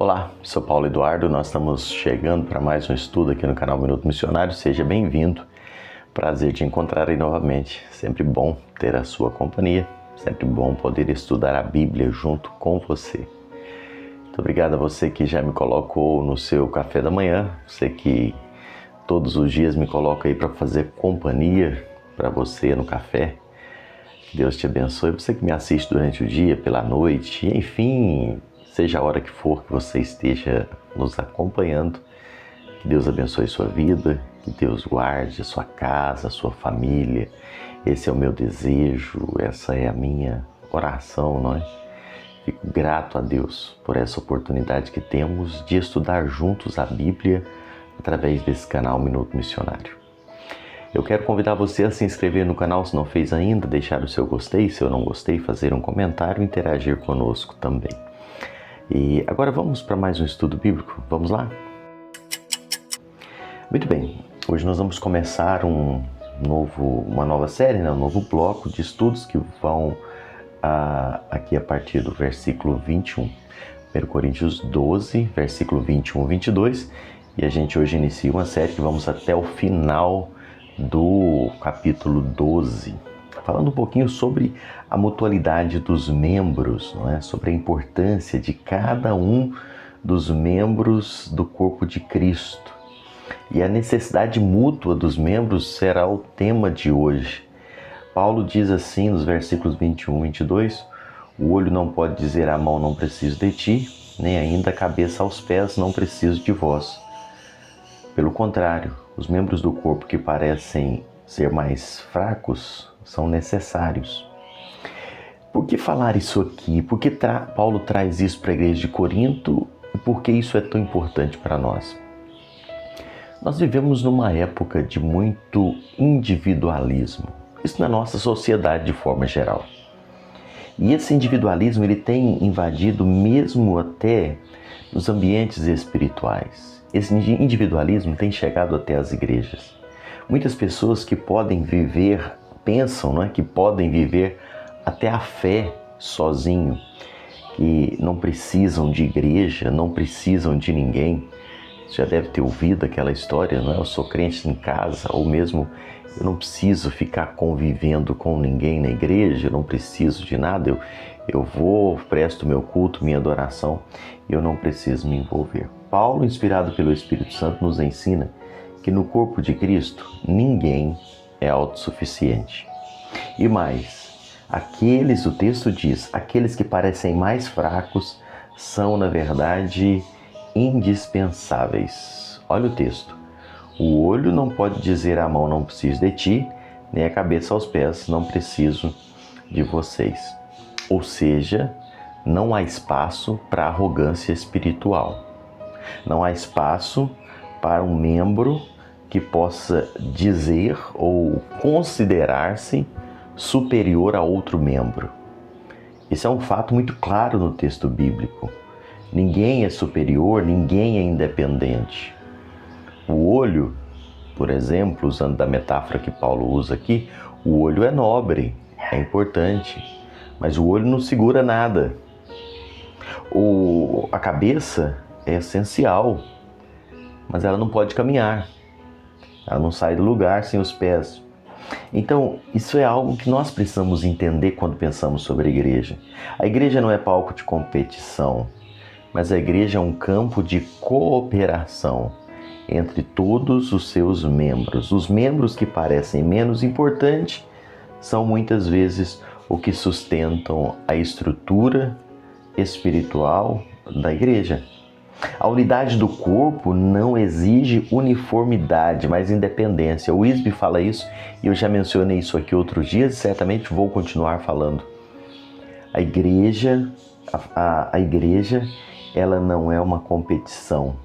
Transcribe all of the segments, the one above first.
Olá, sou Paulo Eduardo, nós estamos chegando para mais um estudo aqui no canal Minuto Missionário. Seja bem-vindo, prazer te encontrar aí novamente. Sempre bom ter a sua companhia, sempre bom poder estudar a Bíblia junto com você. Muito obrigado a você que já me colocou no seu café da manhã, você que todos os dias me coloca aí para fazer companhia para você no café. Que Deus te abençoe, você que me assiste durante o dia, pela noite, enfim, seja a hora que for que você esteja nos acompanhando, que Deus abençoe sua vida, que Deus guarde a sua casa, a sua família. Esse é o meu desejo, essa é a minha oração, não é? Fico grato a Deus por essa oportunidade que temos de estudar juntos a Bíblia através desse canal Minuto Missionário. Eu quero convidar você a se inscrever no canal se não fez ainda, deixar o seu gostei, se eu não gostei, fazer um comentário e interagir conosco também. E agora vamos para mais um estudo bíblico, vamos lá? Muito bem, hoje nós vamos começar uma nova série, um novo bloco de estudos que vão aqui a partir do versículo 21. 1 Coríntios 12, versículo 21 e 22, e a gente hoje inicia uma série que vamos até o final do capítulo 12, falando um pouquinho sobre a mutualidade dos membros, não é? Sobre a importância de cada um dos membros do corpo de Cristo. E a necessidade mútua dos membros será o tema de hoje. Paulo diz assim nos versículos 21 e 22, o olho não pode dizer à mão, não preciso de ti, nem ainda a cabeça aos pés, não preciso de vós. Pelo contrário, os membros do corpo que parecem ser mais fracos são necessários. Por que falar isso aqui? Por que Paulo traz isso para a igreja de Corinto e por que isso é tão importante para nós? Nós vivemos numa época de muito individualismo, isso na nossa sociedade de forma geral. E esse individualismo ele tem invadido mesmo até nos ambientes espirituais. Esse individualismo tem chegado até as igrejas. Muitas pessoas que podem viver, pensam, não é, que podem viver até a fé sozinho, que não precisam de igreja, não precisam de ninguém. Você já deve ter ouvido aquela história, não é? Eu sou crente em casa, ou mesmo eu não preciso ficar convivendo com ninguém na igreja, eu não preciso de nada, eu vou, presto meu culto, minha adoração, eu não preciso me envolver. Paulo, inspirado pelo Espírito Santo, nos ensina que no corpo de Cristo ninguém é autossuficiente. E mais, o texto diz, aqueles que parecem mais fracos são, na verdade, indispensáveis. Olha o texto. O olho não pode dizer à mão, não preciso de ti, nem a cabeça aos pés, não preciso de vocês. Ou seja, não há espaço para arrogância espiritual. Não há espaço para um membro que possa dizer ou considerar-se superior a outro membro. Esse é um fato muito claro no texto bíblico. Ninguém é superior, ninguém é independente. O olho, por exemplo, usando da metáfora que Paulo usa aqui, o olho é nobre, é importante, mas o olho não segura nada. A cabeça é essencial, mas ela não pode caminhar, ela não sai do lugar sem os pés. Então, isso é algo que nós precisamos entender quando pensamos sobre a igreja. A igreja não é palco de competição, mas a igreja é um campo de cooperação entre todos os seus membros. Os membros que parecem menos importantes são muitas vezes o que sustentam a estrutura espiritual da igreja. A unidade do corpo não exige uniformidade, mas independência. O Wisby fala isso e eu já mencionei isso aqui outros dias e certamente vou continuar falando. A igreja, ela não é uma competição,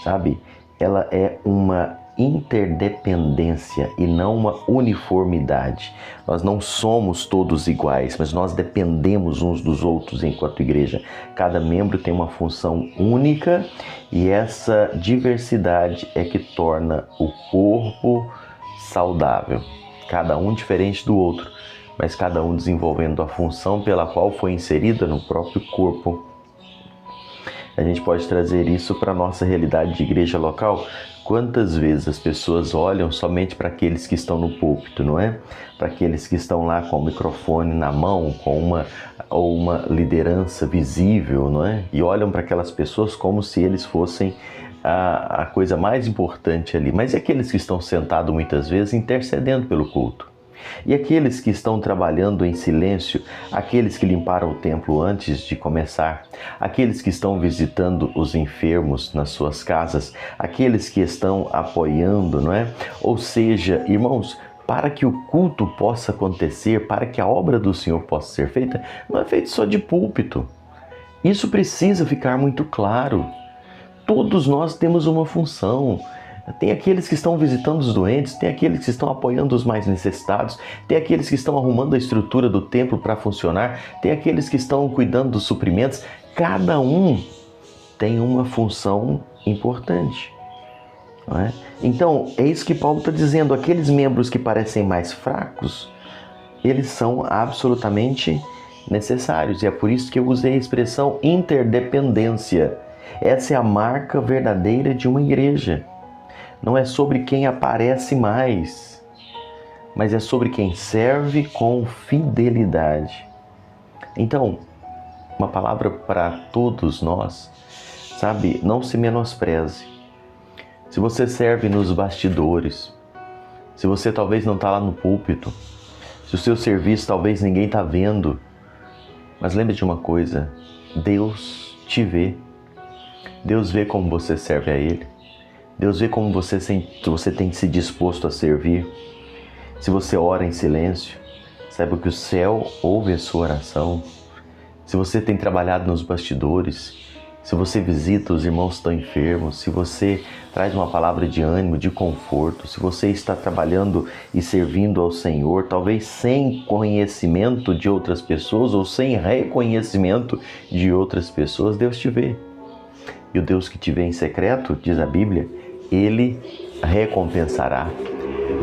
sabe? Ela é uma interdependência e não uma uniformidade. Nós não somos todos iguais, mas nós dependemos uns dos outros enquanto igreja. Cada membro tem uma função única e essa diversidade é que torna o corpo saudável. Cada um diferente do outro, mas cada um desenvolvendo a função pela qual foi inserida no próprio corpo. A gente pode trazer isso para a nossa realidade de igreja local. Quantas vezes as pessoas olham somente para aqueles que estão no púlpito, não é? Para aqueles que estão lá com o microfone na mão, com uma liderança visível, não é? E olham para aquelas pessoas como se eles fossem a coisa mais importante ali. Mas e aqueles que estão sentados muitas vezes intercedendo pelo culto? E aqueles que estão trabalhando em silêncio, aqueles que limparam o templo antes de começar, aqueles que estão visitando os enfermos nas suas casas, aqueles que estão apoiando, não é? Ou seja, irmãos, para que o culto possa acontecer, para que a obra do Senhor possa ser feita, não é feito só de púlpito. Isso precisa ficar muito claro. Todos nós temos uma função. Tem aqueles que estão visitando os doentes, tem aqueles que estão apoiando os mais necessitados, tem aqueles que estão arrumando a estrutura do templo para funcionar, tem aqueles que estão cuidando dos suprimentos. Cada um tem uma função importante. Não é? Então, é isso que Paulo está dizendo. Aqueles membros que parecem mais fracos, eles são absolutamente necessários. E é por isso que eu usei a expressão interdependência. Essa é a marca verdadeira de uma igreja. Não é sobre quem aparece mais, mas é sobre quem serve com fidelidade. Então, uma palavra para todos nós, sabe? Não se menospreze. Se você serve nos bastidores, se você talvez não está lá no púlpito, se o seu serviço talvez ninguém está vendo, mas lembre de uma coisa, Deus te vê. Deus vê como você serve a Ele. Deus vê como você tem se disposto a servir. Se você ora em silêncio, saiba que o céu ouve a sua oração. Se você tem trabalhado nos bastidores, se você visita os irmãos que estão enfermos, se você traz uma palavra de ânimo, de conforto, se você está trabalhando e servindo ao Senhor, talvez sem conhecimento de outras pessoas ou sem reconhecimento de outras pessoas, Deus te vê. E o Deus que te vê em secreto, diz a Bíblia, Ele recompensará.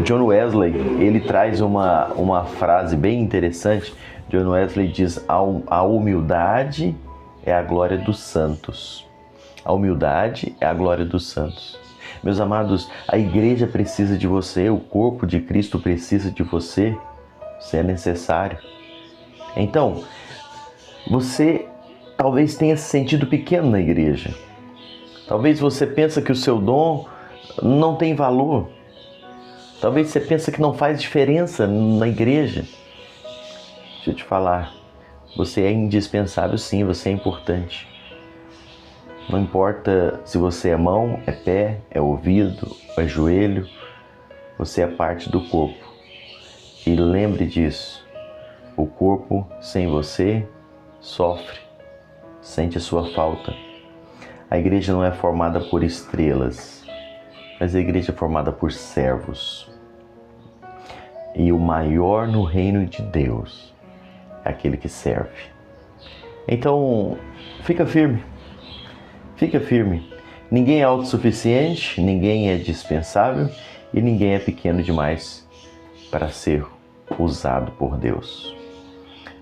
John Wesley, ele traz uma frase bem interessante. John Wesley diz, a humildade é a glória dos santos. A humildade é a glória dos santos. Meus amados, a igreja precisa de você, o corpo de Cristo precisa de você. Você é necessário. Então, você talvez tenha se sentido pequeno na igreja. Talvez você pense que o seu dom não tem valor. Talvez você pense que não faz diferença na igreja. Deixa eu te falar, você é indispensável sim, você é importante. Não importa se você é mão, é pé, é ouvido, é joelho, você é parte do corpo. E lembre disso, o corpo sem você sofre, sente a sua falta. A igreja não é formada por estrelas, mas a igreja é formada por servos. E o maior no reino de Deus é aquele que serve. Então, fica firme. Fica firme. Ninguém é autossuficiente, ninguém é dispensável e ninguém é pequeno demais para ser usado por Deus.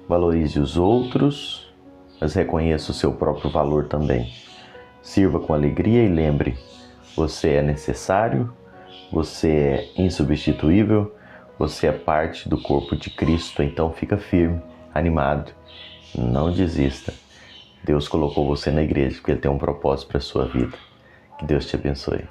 Valorize os outros, mas reconheça o seu próprio valor também. Sirva com alegria e lembre, você é necessário, você é insubstituível, você é parte do corpo de Cristo, então fica firme, animado, não desista. Deus colocou você na igreja porque Ele tem um propósito para a sua vida. Que Deus te abençoe.